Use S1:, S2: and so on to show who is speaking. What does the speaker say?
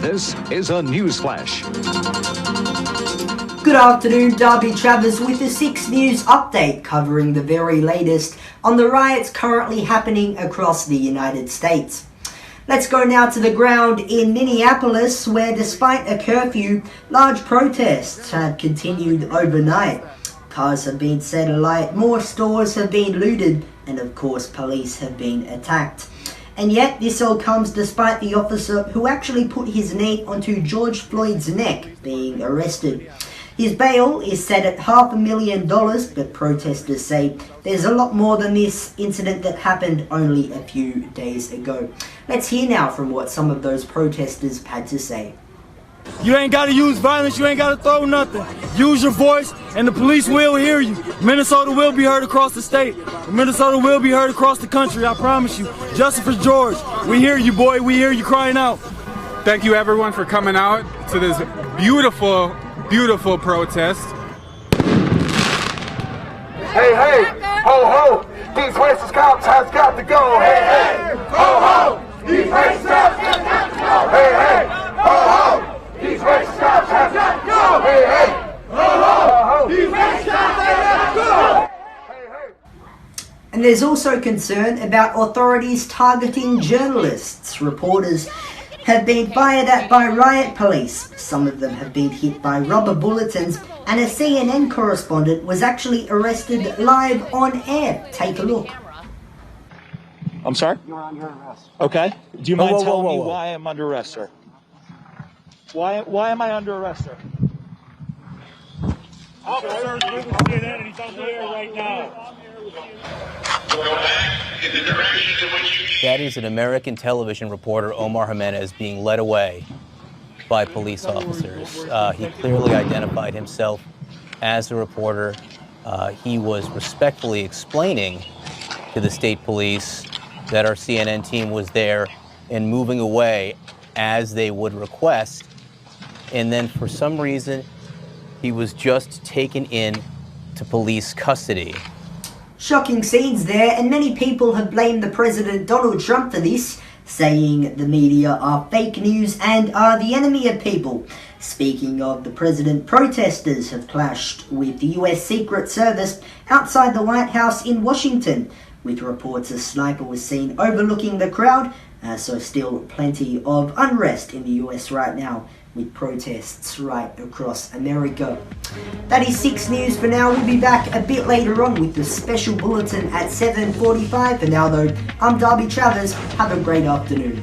S1: This is a news flash.
S2: Good afternoon, Darby Travers with the 6 News update covering the very latest on the riots currently happening across the United States. Let's go now to the ground in Minneapolis, where despite a curfew, large protests have continued overnight. Cars have been set alight, more stores have been looted, and of course police have been attacked. And yet this all comes despite the officer who actually put his knee onto George Floyd's neck being arrested. His bail is set at $500,000, but protesters say there's a lot more than this incident that happened only a few days ago. Let's hear now from what some of those protesters had to say.
S3: You ain't got to use violence, you ain't got to throw nothing. Use your voice and the police will hear you. Minnesota will be heard across the state. Minnesota will be heard across the country, I promise you. Justice for George, we hear you, boy, we hear you crying out.
S4: Thank you everyone for coming out to this beautiful protest.
S5: Hey, hey, ho, ho, these racist cops has got to go. Hey, hey, ho, ho, these racist cops has got to go. Hey, hey, ho, ho, these racist cops has got to go. Hey, hey, ho, ho, these racist cops has got to go.
S2: And there's also concern about authorities targeting journalists. Reporters have been fired at by riot police. Some of them have been hit by rubber bulletins, and a CNN correspondent was actually arrested live on air. Take a look.
S6: I'm sorry?
S7: You're under arrest.
S6: Okay. Do you mind telling me
S7: whoa.
S6: why I'm under arrest, sir? Why am I under arrest, sir?
S8: Officer's with CNN and he's on the air right now.
S9: That is an American television reporter, Omar Jimenez, being led away by police officers. He clearly identified himself as a reporter. He was respectfully explaining to the state police that our CNN team was there and moving away as they would request. And then for some reason, he was just taken in to police custody.
S2: Shocking scenes there, and many people have blamed the President Donald Trump for this, saying the media are fake news and are the enemy of people. Speaking of the president, protesters have clashed with the US Secret Service outside the White House in Washington, with reports a sniper was seen overlooking the crowd, so still plenty of unrest in the US right now, with protests right across America. That is 6 News for now. We'll be back a bit later on with the special bulletin at 7:45. For now though, I'm Darby Travers. Have a great afternoon.